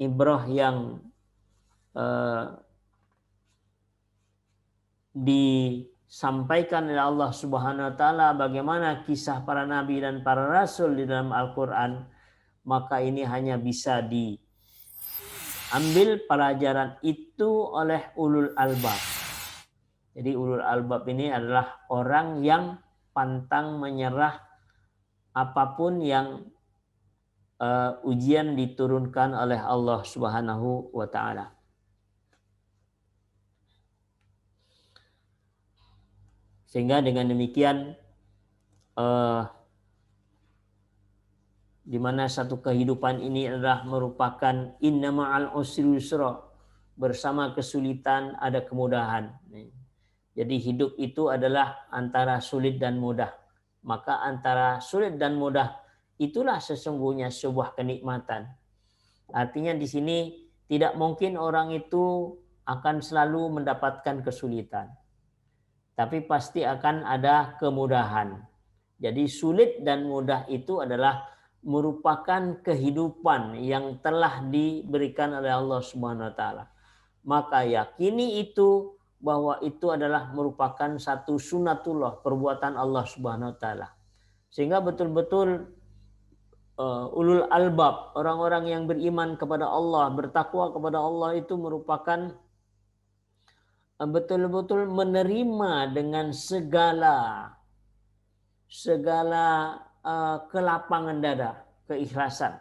ibrah yang disampaikan oleh Allah Subhanahu wa taala, bagaimana kisah para nabi dan para rasul di dalam Al-Qur'an, maka ini hanya bisa diambil pelajaran itu oleh ulul albab. Jadi ulul albab ini adalah orang yang pantang menyerah apapun yang ujian diturunkan oleh Allah Subhanahu wa taala. Sehingga dengan demikian di mana satu kehidupan ini adalah merupakan inna ma'al usri yusra, bersama kesulitan ada kemudahan. Jadi hidup itu adalah antara sulit dan mudah. Maka antara sulit dan mudah itulah sesungguhnya sebuah kenikmatan. Artinya di sini tidak mungkin orang itu akan selalu mendapatkan kesulitan. Tapi pasti akan ada kemudahan. Jadi sulit dan mudah itu adalah merupakan kehidupan yang telah diberikan oleh Allah Subhanahu wa taala. Maka yakini itu bahwa itu adalah merupakan satu sunatullah, perbuatan Allah Subhanahu wa taala. Sehingga betul-betul ulul albab, orang-orang yang beriman kepada Allah, bertakwa kepada Allah itu merupakan betul-betul menerima dengan segala kelapangan dada, keikhlasan.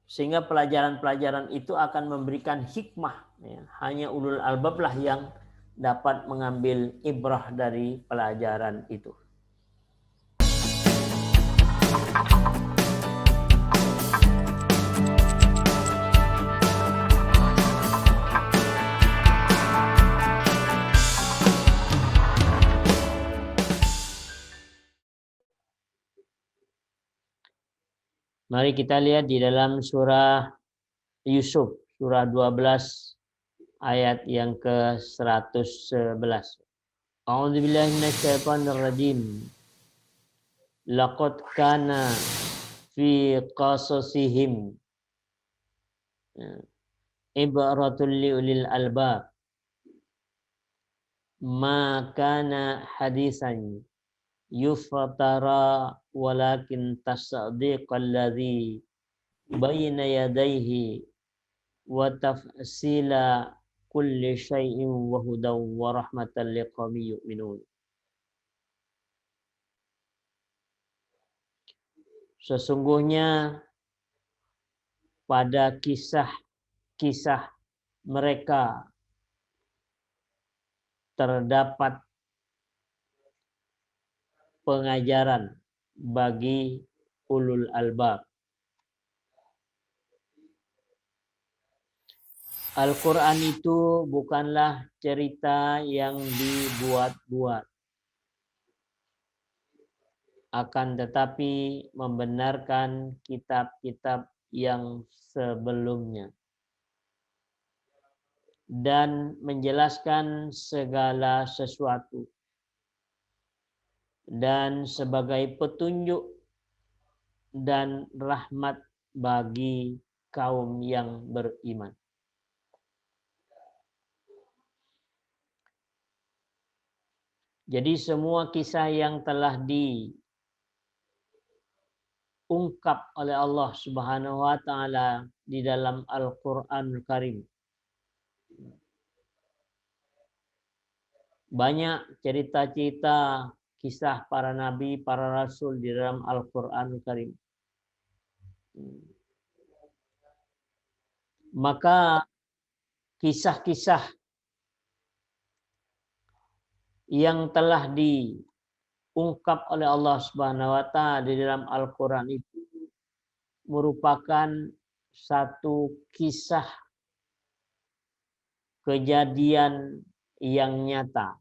Sehingga pelajaran-pelajaran itu akan memberikan hikmah. Ya. Hanya ulul albab lah yang dapat mengambil ibrah dari pelajaran itu. Mari kita lihat di dalam surah Yusuf, surah 12 ayat yang ke-111. A'udzubillahi minasyaitonirrajim. Laqad kana fi qasasihim ibratul liulil albab. Ma kana hadisan yufatara walakin tasdiqal ladzi bayna yadayhi wa tafsila kulli syai'in wa hudaw wa rahmatan liqaumin yu'minun. Sesungguhnya pada kisah-kisah mereka terdapat pengajaran bagi ulul albab. Al-Quran itu bukanlah cerita yang dibuat-buat, akan tetapi membenarkan kitab-kitab yang sebelumnya dan menjelaskan segala sesuatu dan sebagai petunjuk dan rahmat bagi kaum yang beriman. Jadi semua kisah yang telah diungkap oleh Allah Subhanahu wa taala di dalam Al-Qur'anul Karim, banyak cerita-cerita kisah para nabi, para rasul di dalam Al-Qur'anul Karim. Maka kisah-kisah yang telah diungkap oleh Allah Subhanahu wa taala di dalam Al-Qur'an itu merupakan satu kisah kejadian yang nyata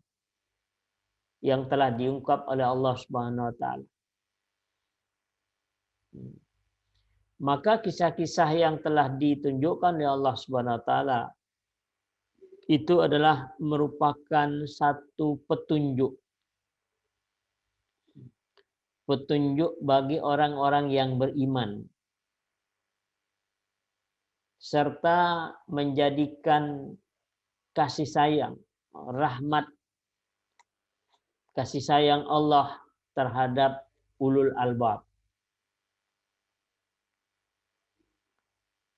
yang telah diungkap oleh Allah Subhanahu wa taala. Maka kisah-kisah yang telah ditunjukkan oleh Allah Subhanahu wa taala itu adalah merupakan satu petunjuk bagi orang-orang yang beriman. serta menjadikan kasih sayang, rahmat, kasih sayang Allah terhadap ulul albab.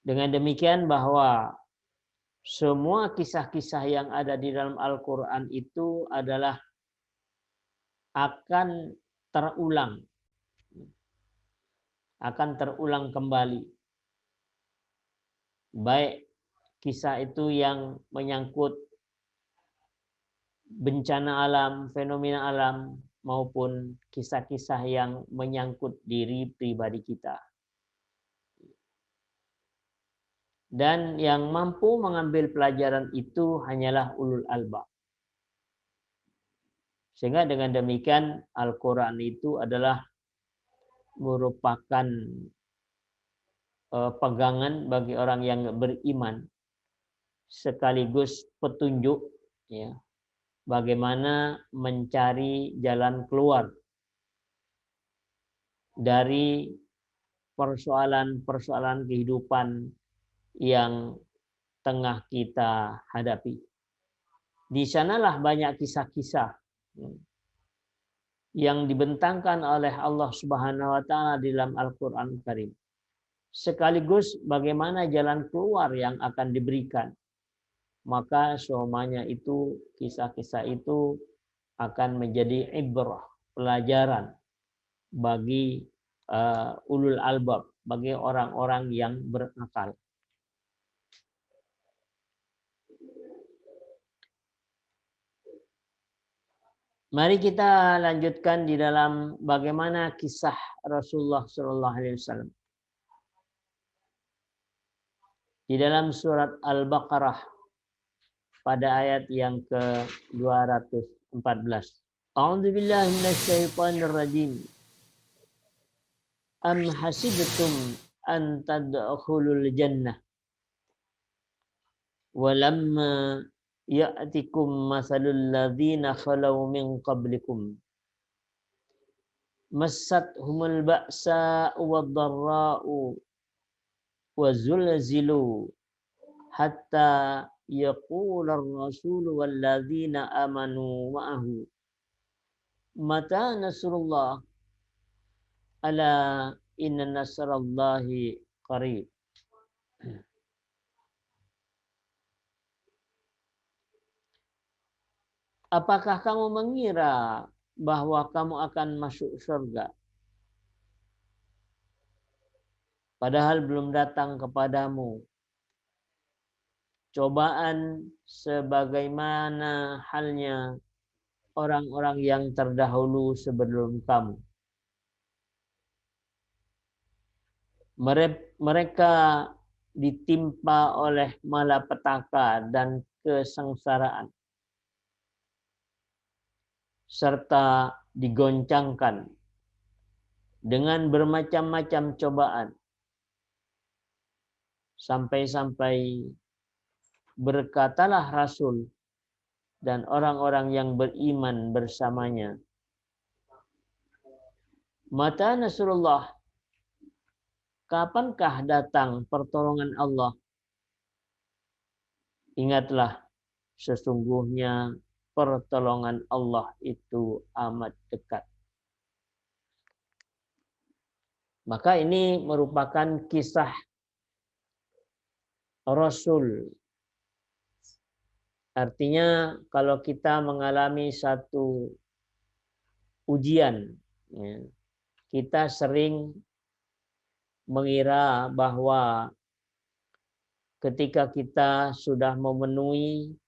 Dengan demikian bahwa semua kisah-kisah yang ada di dalam Al-Quran itu adalah akan terulang kembali. Baik kisah itu yang menyangkut bencana alam, fenomena alam, maupun kisah-kisah yang menyangkut diri pribadi kita. Dan yang mampu mengambil pelajaran itu hanyalah ulul albab. Sehingga dengan demikian Al-Quran itu adalah merupakan pegangan bagi orang yang beriman, sekaligus petunjuk ya, bagaimana mencari jalan keluar dari persoalan-persoalan kehidupan yang tengah kita hadapi. Di sanalah banyak kisah-kisah yang dibentangkan oleh Allah Subhanahu wa taala di dalam Al-Qur'an Karim. Sekaligus bagaimana jalan keluar yang akan diberikan. Maka semuanya itu, kisah-kisah itu akan menjadi ibrah, pelajaran bagi ulul albab, bagi orang-orang yang berakal. Mari kita lanjutkan di dalam bagaimana kisah Rasulullah Shallallahu Alaihi Wasallam. Di dalam surat Al-Baqarah pada ayat yang ke-214. A'udzubillahi minasyaitonir rajim. Am hasibtum an tadkhulul jannah walamma ya'tikum masalul ladzina khalau min qablikum massathumul ba'sa wad-dharra'u wa zulzilu hatta yaqula ar-rasul wal ladzina amanu ma'ahu mata nasrullah ala inna nasrallahi qarib. Apakah kamu mengira bahwa kamu akan masuk surga padahal belum datang kepadamu cobaan sebagaimana halnya orang-orang yang terdahulu sebelum kamu? Mereka ditimpa oleh malapetaka dan kesengsaraan serta digoncangkan dengan bermacam-macam cobaan sampai-sampai berkatalah Rasul dan orang-orang yang beriman bersamanya, mata nasrullah, kapankah datang pertolongan Allah? Ingatlah, sesungguhnya pertolongan Allah itu amat dekat. Maka ini merupakan kisah Rasul. Artinya kalau kita mengalami satu ujian, ya, kita sering mengira bahwa ketika kita sudah memenuhi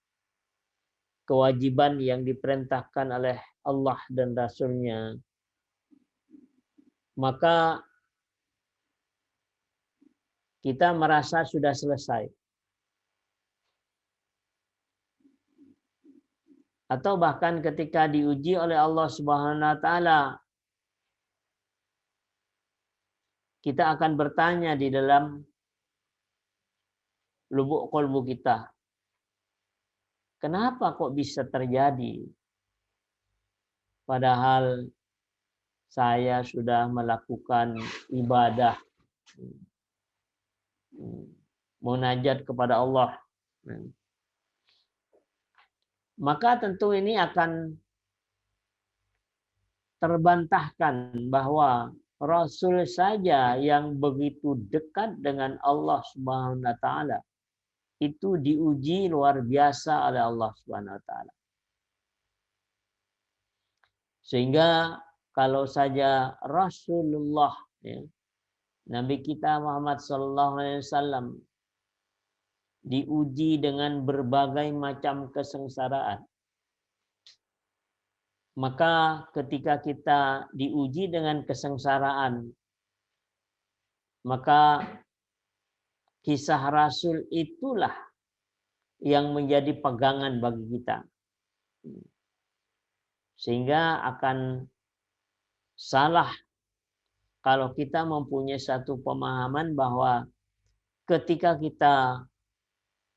kewajiban yang diperintahkan oleh Allah dan Rasul-Nya, maka kita merasa sudah selesai. Atau bahkan ketika diuji oleh Allah Subhanahu wa taala, kita akan bertanya di dalam lubuk kolbu kita, kenapa kok bisa terjadi? Padahal saya sudah melakukan ibadah munajat kepada Allah. Maka tentu ini akan terbantahkan bahwa Rasul saja yang begitu dekat dengan Allah Subhanahu wa taala itu diuji luar biasa oleh Allah Subhanahu wa taala. Sehingga kalau saja Rasulullah, ya, Nabi kita Muhammad sallallahu alaihi wasallam diuji dengan berbagai macam kesengsaraan, maka ketika kita diuji dengan kesengsaraan, maka kisah Rasul itulah yang menjadi pegangan bagi kita. Sehingga akan salah kalau kita mempunyai satu pemahaman bahwa ketika kita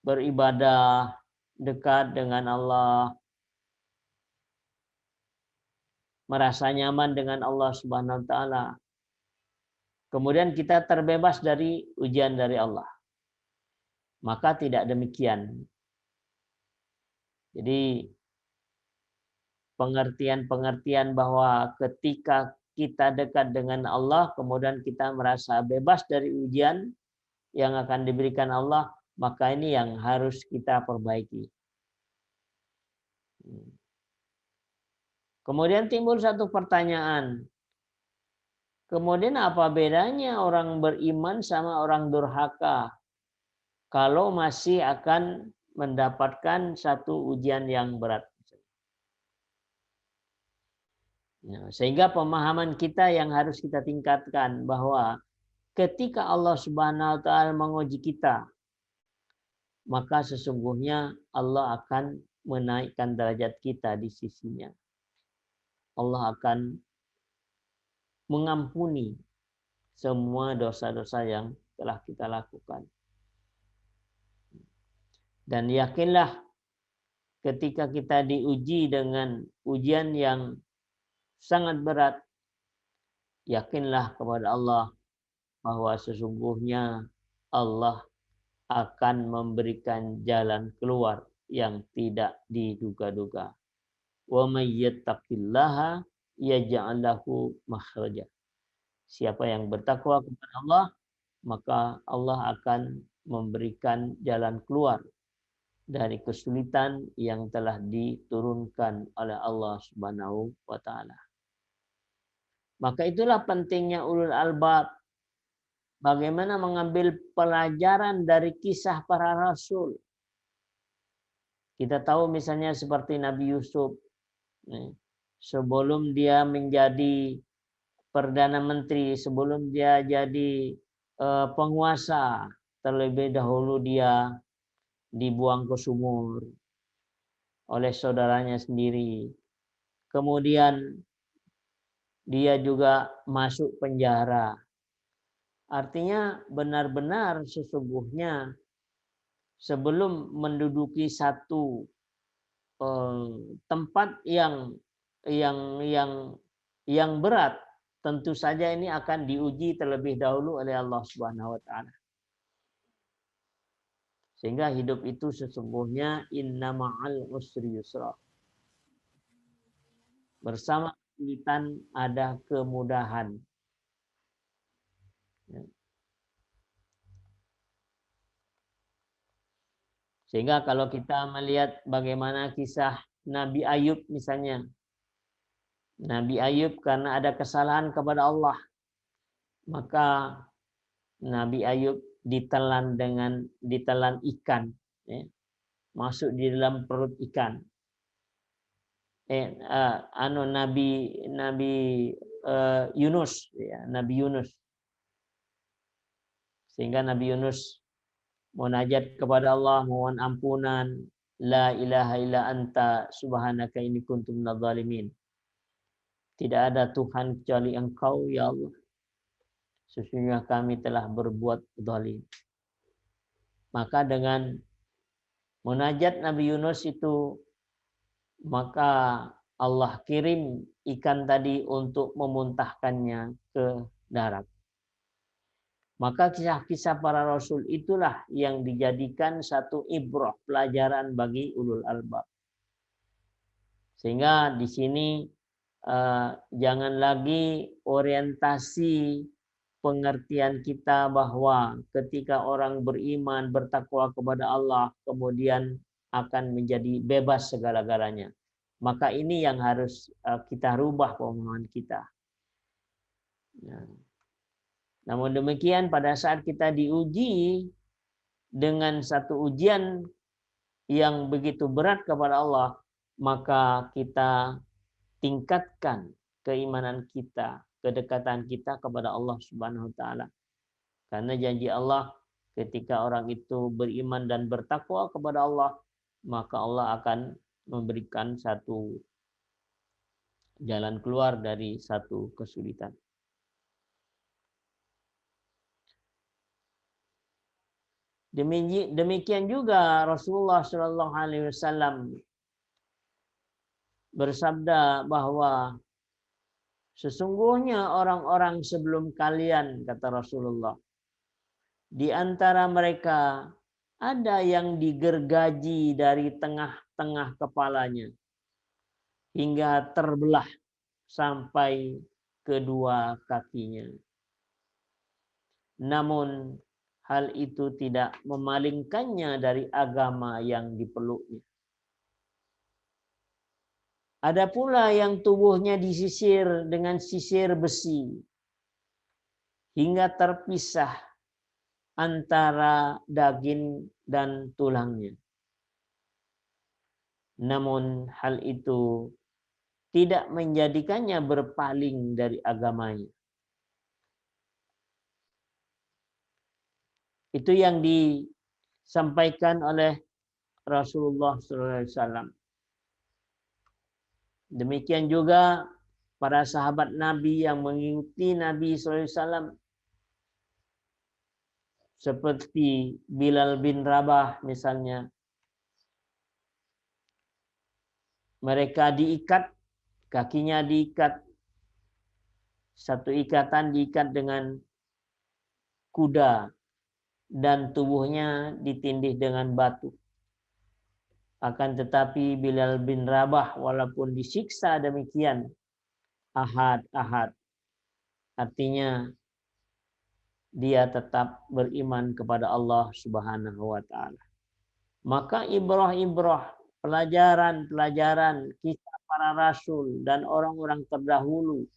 beribadah dekat dengan Allah, merasa nyaman dengan Allah Subhanahu wa taala, kemudian kita terbebas dari ujian dari Allah. Maka tidak demikian. Jadi pengertian-pengertian bahwa ketika kita dekat dengan Allah, kemudian kita merasa bebas dari ujian yang akan diberikan Allah, maka ini yang harus kita perbaiki. Kemudian timbul satu pertanyaan. Kemudian apa bedanya orang beriman sama orang durhaka kalau masih akan mendapatkan satu ujian yang berat? Nah, sehingga pemahaman kita yang harus kita tingkatkan bahwa ketika Allah Subhanahu wa taala menguji kita, maka sesungguhnya Allah akan menaikkan derajat kita di sisinya. Allah akan mengampuni semua dosa-dosa yang telah kita lakukan. Dan yakinlah ketika kita diuji dengan ujian yang sangat berat, yakinlah kepada Allah bahwa sesungguhnya Allah akan memberikan jalan keluar yang tidak diduga-duga. Wa may yattaqillaha yaj'al lahu makhraja. Siapa yang bertakwa kepada Allah, maka Allah akan memberikan jalan keluar dari kesulitan yang telah diturunkan oleh Allah Subhanahu wa taala. Maka itulah pentingnya ulul albab. Bagaimana mengambil pelajaran dari kisah para rasul. Kita tahu misalnya seperti Nabi Yusuf. Sebelum dia menjadi Perdana Menteri, sebelum dia jadi penguasa, terlebih dahulu dia dibuang ke sumur oleh saudaranya sendiri. Kemudian dia juga masuk penjara. Artinya benar-benar sesungguhnya sebelum menduduki satu tempat yang berat, tentu saja ini akan diuji terlebih dahulu oleh Allah Subhanahu wa taala. Sehingga hidup itu sesungguhnya inna ma'al usri yusra. Bersama kesulitan ada kemudahan. Sehingga kalau kita melihat bagaimana kisah Nabi Ayub misalnya. Nabi Ayub karena ada kesalahan kepada Allah, maka Nabi Ayub ditelan ikan, ya, masuk di dalam perut ikan. Nabi Yunus, ya, Nabi Yunus. Sehingga Nabi Yunus munajat kepada Allah, mohon ampunan, la ilaha illa anta subhanaka inni kuntu minadh dhalimin. Tidak ada Tuhan kecuali Engkau, ya Allah. Sesungguhnya kami telah berbuat zalim. Maka dengan munajat Nabi Yunus itu, maka Allah kirim ikan tadi untuk memuntahkannya ke darat. Maka kisah-kisah para rasul itulah yang dijadikan satu ibrah, pelajaran bagi ulul albab. Sehingga di sini jangan lagi orientasi pengertian kita bahwa ketika orang beriman, bertakwa kepada Allah, kemudian akan menjadi bebas segala-galanya. Maka ini yang harus kita rubah pemahaman kita. Nah, namun demikian pada saat kita diuji dengan satu ujian yang begitu berat kepada Allah, maka kita tingkatkan keimanan kita, kedekatan kita kepada Allah Subhanahu wa taala. Karena janji Allah ketika orang itu beriman dan bertakwa kepada Allah, maka Allah akan memberikan satu jalan keluar dari satu kesulitan. Demikian juga Rasulullah Shallallahu Alaihi Wasallam bersabda bahwa sesungguhnya orang-orang sebelum kalian, kata Rasulullah, di antara mereka ada yang digergaji dari tengah-tengah kepalanya hingga terbelah sampai kedua kakinya. Namun hal itu tidak memalingkannya dari agama yang dipeluknya. Ada pula yang tubuhnya disisir dengan sisir besi hingga terpisah antara daging dan tulangnya. Namun hal itu tidak menjadikannya berpaling dari agamanya. Itu yang disampaikan oleh Rasulullah SAW. Demikian juga para sahabat Nabi yang mengikuti Nabi SAW, seperti Bilal bin Rabah misalnya. Mereka diikat, kakinya diikat, satu ikatan diikat dengan kuda dan tubuhnya ditindih dengan batu. Akan tetapi Bilal bin Rabah walaupun disiksa demikian, ahad, artinya dia tetap beriman kepada Allah Subhanahu wa taala. Maka ibrah-ibrah, pelajaran-pelajaran kisah para rasul dan orang-orang terdahulu,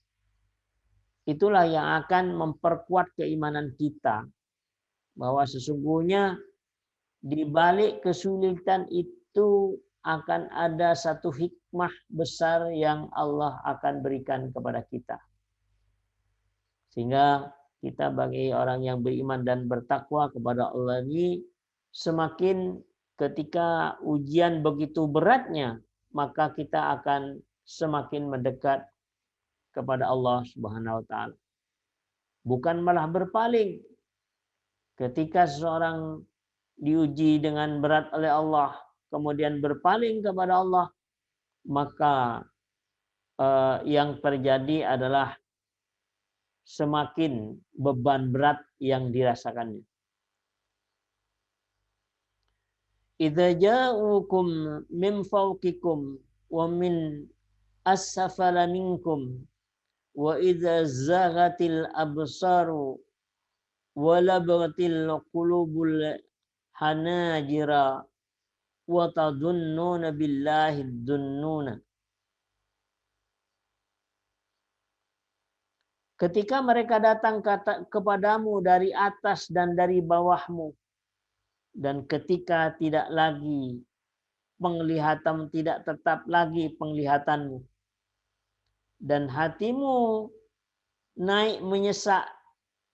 itulah yang akan memperkuat keimanan kita bahwa sesungguhnya di balik kesulitan itu akan ada satu hikmah besar yang Allah akan berikan kepada kita. Sehingga kita bagi orang yang beriman dan bertakwa kepada Allah ini, semakin ketika ujian begitu beratnya, maka kita akan semakin mendekat kepada Allah Subhanahu wa taala. Bukan malah berpaling. Ketika seseorang diuji dengan berat oleh Allah, kemudian berpaling kepada Allah, maka yang terjadi adalah semakin beban berat yang dirasakannya. Idza ja'ukum min fawqikum wa min asfala minkum wa idza zaghatil absaru wa labghatil qulubul hanajira wa tadunnuna billahi dunnuna. Ketika mereka datang kepadamu dari atas dan dari bawahmu, dan ketika tidak lagi penglihatan, tidak tetap lagi penglihatanmu, dan hatimu naik menyesak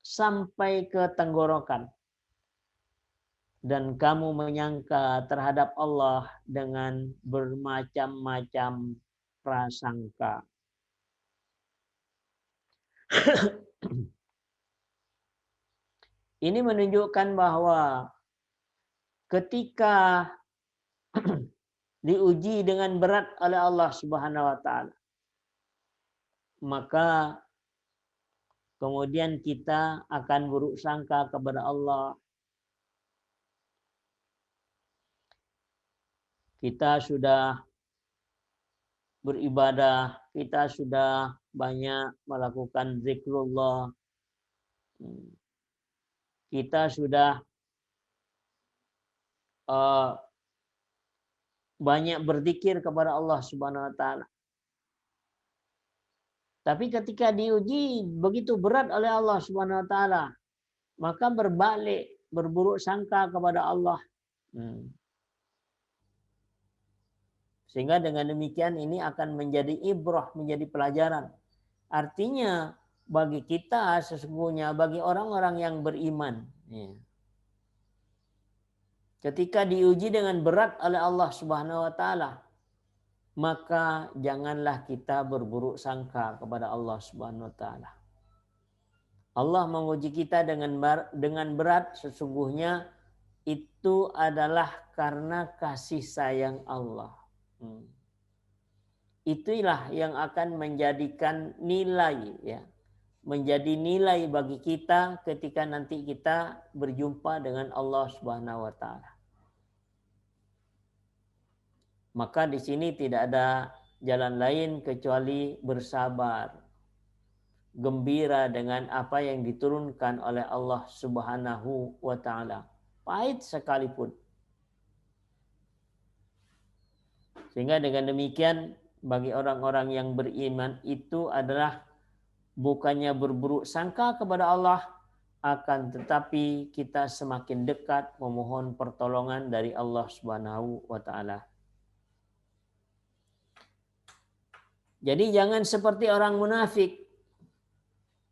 sampai ke tenggorokan, dan kamu menyangka terhadap Allah dengan bermacam-macam prasangka. Ini menunjukkan bahwa ketika diuji dengan berat oleh Allah Subhanahu wa taala, maka kemudian kita akan buruk sangka kepada Allah. Kita sudah beribadah, kita sudah banyak melakukan zikrullah, kita sudah banyak berzikir kepada Allah Subhanahu wa taala. Tapi ketika diuji begitu berat oleh Allah Subhanahu wa taala, maka berbalik, berburuk sangka kepada Allah. Sehingga dengan demikian ini akan menjadi ibrah, menjadi pelajaran. Artinya bagi kita sesungguhnya, bagi orang-orang yang beriman, ketika diuji dengan berat oleh Allah Subhanahu wa taala, maka janganlah kita berburuk sangka kepada Allah Subhanahu wa taala. Allah menguji kita dengan berat, sesungguhnya itu adalah karena kasih sayang Allah. Itulah yang akan menjadikan nilai, ya, menjadi nilai bagi kita ketika nanti kita berjumpa dengan Allah Subhanahu wa taala. Maka di sini tidak ada jalan lain kecuali bersabar, gembira dengan apa yang diturunkan oleh Allah Subhanahu wa taala, pahit sekalipun. Sehingga dengan demikian bagi orang-orang yang beriman itu adalah bukannya berburuk sangka kepada Allah, akan tetapi kita semakin dekat memohon pertolongan dari Allah Subhanahu wa taala. Jadi jangan seperti orang munafik.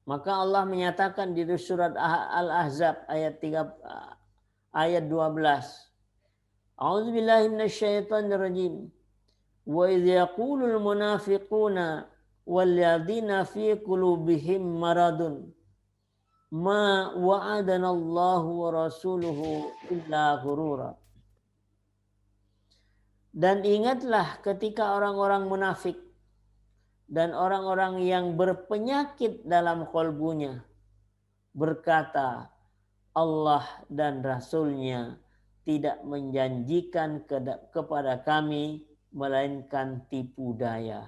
Maka Allah menyatakan di surat Al-Ahzab ayat 12. A'udzubillahi minasyaitonirrajim. Wa idz yaqulul munafiquna walladzina fi qulubihim maradun ma wa'adana Allahu wa rasuluhu illa ghurura. Dan ingatlah ketika orang-orang munafik dan orang-orang yang berpenyakit dalam kalbunya berkata, Allah dan Rasulnya tidak menjanjikan kepada kami melainkan tipu daya.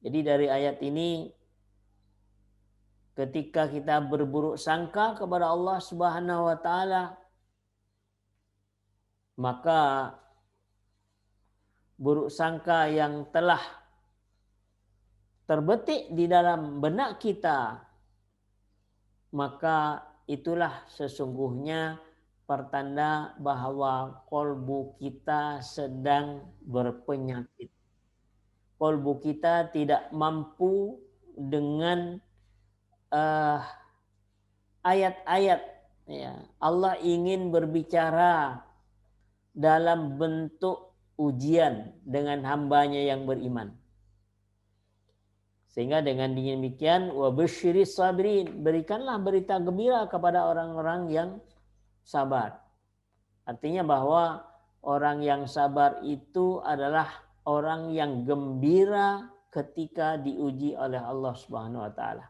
Jadi dari ayat ini, ketika kita berburuk sangka kepada Allah Subhanahu wa taala, maka buruk sangka yang telah terbetik di dalam benak kita, maka itulah sesungguhnya pertanda bahwa kolbu kita sedang berpenyakit. Kolbu kita tidak mampu dengan ayat-ayat. Ya. Allah ingin berbicara dalam bentuk ujian dengan hambanya yang beriman. Sehingga dengan demikian wabasyiris sabirin, berikanlah berita gembira kepada orang-orang yang sabar. Artinya bahwa orang yang sabar itu adalah orang yang gembira ketika diuji oleh Allah Subhanahu wa taala.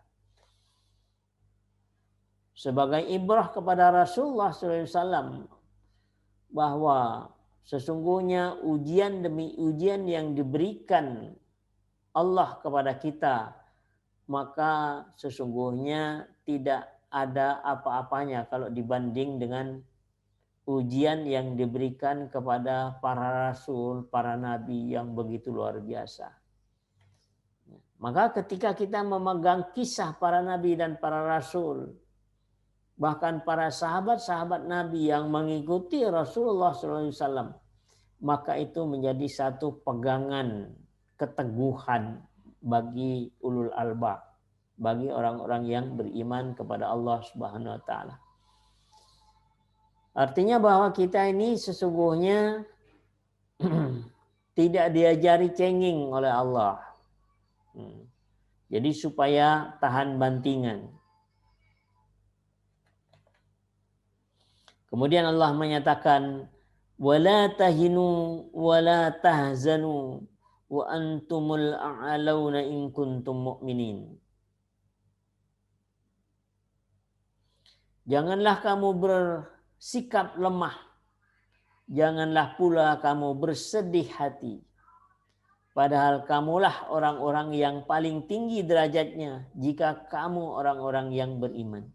Sebagai ibrah kepada Rasulullah SAW bahwa sesungguhnya ujian demi ujian yang diberikan Allah kepada kita, maka sesungguhnya tidak ada apa-apanya kalau dibanding dengan ujian yang diberikan kepada para rasul, para nabi yang begitu luar biasa. Maka ketika kita memegang kisah para nabi dan para rasul, bahkan para sahabat-sahabat Nabi yang mengikuti Rasulullah SAW, maka itu menjadi satu pegangan keteguhan bagi ulul albab, bagi orang-orang yang beriman kepada Allah Subhanahu wa taala. Artinya bahwa kita ini sesungguhnya tidak diajari cengeng oleh Allah. Jadi supaya tahan bantingan. Kemudian Allah menyatakan, wala tahinu wala tahzanu wa antumul a'launa in kuntum mu'minin. Janganlah kamu bersikap lemah. Janganlah pula kamu bersedih hati. Padahal kamulah orang-orang yang paling tinggi derajatnya jika kamu orang-orang yang beriman.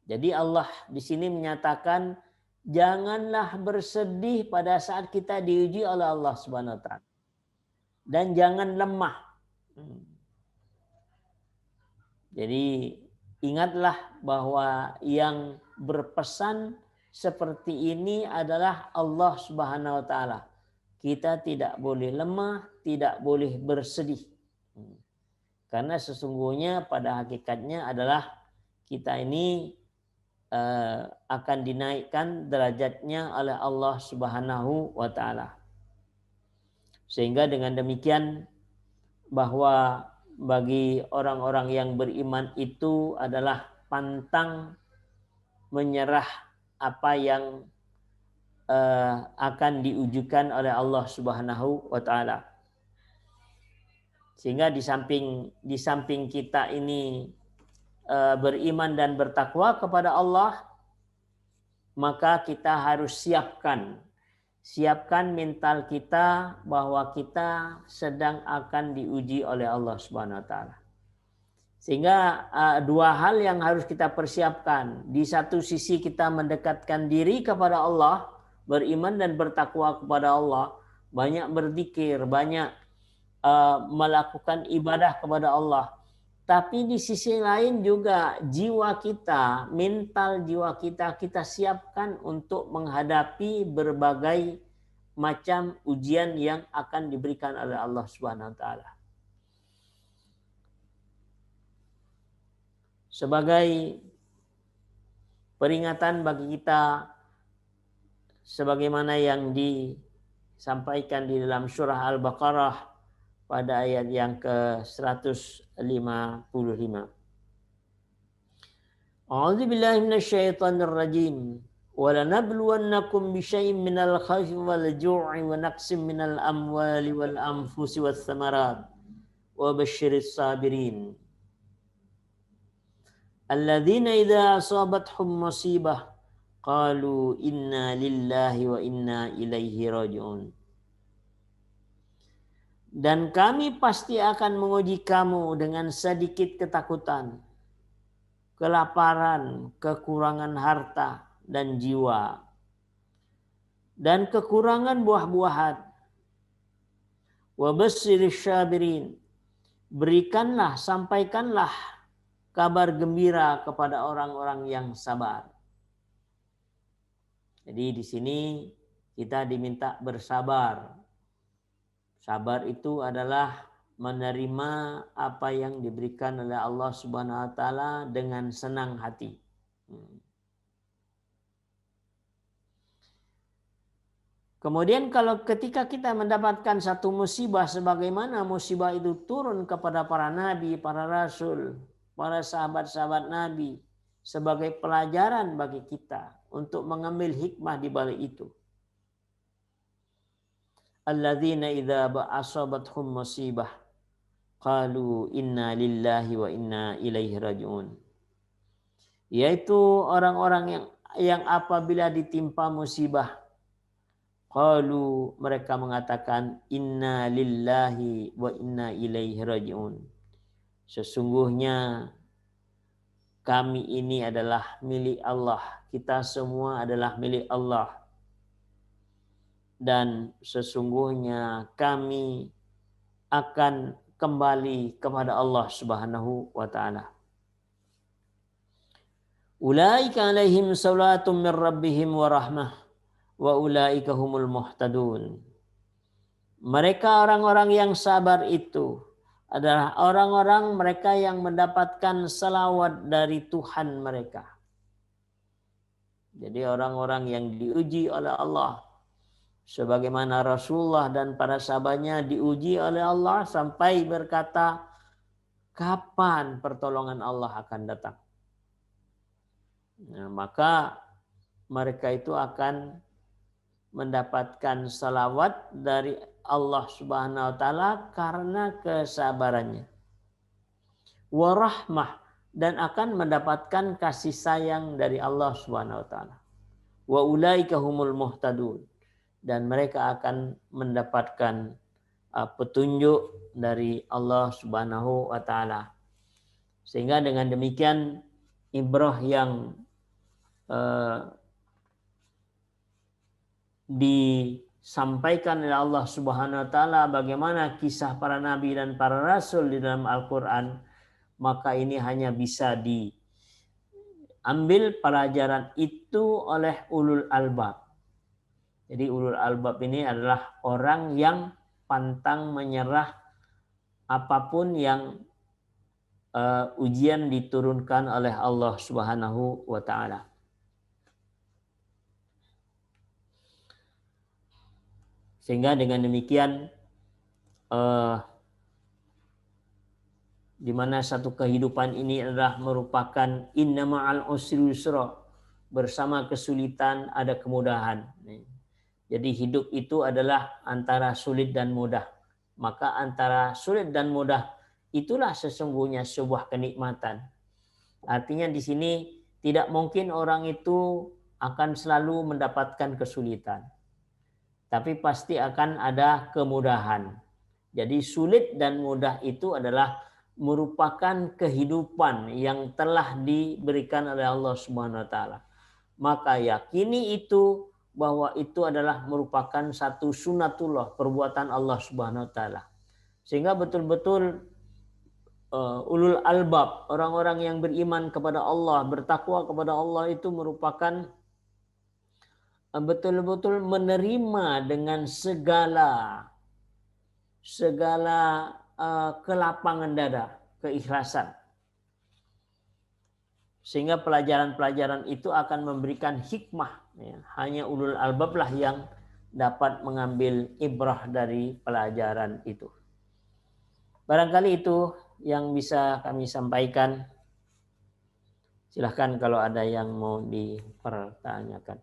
Jadi Allah di sini menyatakan janganlah bersedih pada saat kita diuji oleh Allah Subhanahu wa taala. Dan jangan lemah. Jadi ingatlah bahwa yang berpesan seperti ini adalah Allah Subhanahu wa taala. Kita tidak boleh lemah, tidak boleh bersedih. Karena sesungguhnya pada hakikatnya adalah kita ini akan dinaikkan derajatnya oleh Allah Subhanahu wa taala. Sehingga dengan demikian bahwa bagi orang-orang yang beriman itu adalah pantang menyerah apa yang akan diujikan oleh Allah Subhanahu wa taala. Sehingga di samping kita ini beriman dan bertakwa kepada Allah, maka kita harus siapkan mental kita bahwa kita sedang akan diuji oleh Allah Subhanahu wa taala. Sehingga dua hal yang harus kita persiapkan. Di satu sisi kita mendekatkan diri kepada Allah, beriman dan bertakwa kepada Allah, banyak berzikir, banyak melakukan ibadah kepada Allah. Tapi di sisi lain juga jiwa kita, mental jiwa kita siapkan untuk menghadapi berbagai macam ujian yang akan diberikan oleh Allah Subhanahu wa taala. Sebagai peringatan bagi kita sebagaimana yang disampaikan di dalam surah Al-Baqarah pada ayat yang ke-155. A'udzu billahi minasyaitonir rajim. Wa lanabluwannakum bisyai'in minal khawfi wal ju'i wa naqsin minal amwali wal anfusi wath thamarat wa basyiris sabirin. Alladzina idza asabathum musibah qalu inna lillahi wa inna ilaihi raji'un. Dan kami pasti akan menguji kamu dengan sedikit ketakutan, kelaparan, kekurangan harta dan jiwa, dan kekurangan buah-buahan. Wa basyirish syabirin. Berikanlah, sampaikanlah kabar gembira kepada orang-orang yang sabar. Jadi di sini kita diminta bersabar. Sabar itu adalah menerima apa yang diberikan oleh Allah Subhanahu wa taala dengan senang hati. Kemudian kalau ketika kita mendapatkan satu musibah, sebagaimana musibah itu turun kepada para nabi, para rasul, para sahabat-sahabat nabi, sebagai pelajaran bagi kita untuk mengambil hikmah di balik itu. Alladzina idza asabathum musibah qalu inna lillahi wa inna ilaihi raji'un. Yaitu orang-orang yang apabila ditimpa musibah, qalu, mereka mengatakan inna lillahi wa inna ilaihi raji'un. Sesungguhnya kami ini adalah milik Allah, kita semua adalah milik Allah. Dan sesungguhnya kami akan kembali kepada Allah Subhanahu wa taala. Ulaika alaihim salatum min rabbihim wa rahmah wa ulaika humul muhtadun. Mereka orang-orang yang sabar itu adalah orang-orang mereka yang mendapatkan salawat dari Tuhan mereka. Jadi orang-orang yang diuji oleh Allah, sebagaimana Rasulullah dan para sahabatnya diuji oleh Allah sampai berkata, kapan pertolongan Allah akan datang? Nah, maka mereka itu akan mendapatkan salawat dari Allah Subhanahu wa taala karena kesabarannya. Wa rahmah, dan akan mendapatkan kasih sayang dari Allah Subhanahu wa taala. Wa ulaika humul muhtadun, dan mereka akan mendapatkan petunjuk dari Allah Subhanahu wa taala. Sehingga dengan demikian ibrah yang disampaikan oleh Allah Subhanahu wa taala bagaimana kisah para nabi dan para rasul di dalam Al-Qur'an, maka ini hanya bisa diambil pelajaran itu oleh ulul albab. Jadi ulul albab ini adalah orang yang pantang menyerah apapun yang ujian diturunkan oleh Allah Subhanahu wa taala. Sehingga dengan demikian di mana satu kehidupan ini adalah merupakan inna ma'al usri yusra, bersama kesulitan ada kemudahan. Jadi hidup itu adalah antara sulit dan mudah. Maka antara sulit dan mudah itulah sesungguhnya sebuah kenikmatan. Artinya di sini tidak mungkin orang itu akan selalu mendapatkan kesulitan. Tapi pasti akan ada kemudahan. Jadi sulit dan mudah itu adalah merupakan kehidupan yang telah diberikan oleh Allah Subhanahu wa taala. Maka yakini itu bahwa itu adalah merupakan satu sunatullah, perbuatan Allah Subhanahu wa taala. Sehingga betul-betul ulul albab, orang-orang yang beriman kepada Allah, bertakwa kepada Allah itu merupakan betul-betul menerima dengan segala kelapangan dada, keikhlasan. Sehingga pelajaran-pelajaran itu akan memberikan hikmah. Ya, hanya ulul albab lah yang dapat mengambil ibrah dari pelajaran itu. Barangkali itu yang bisa kami sampaikan. Silahkan kalau ada yang mau dipertanyakan.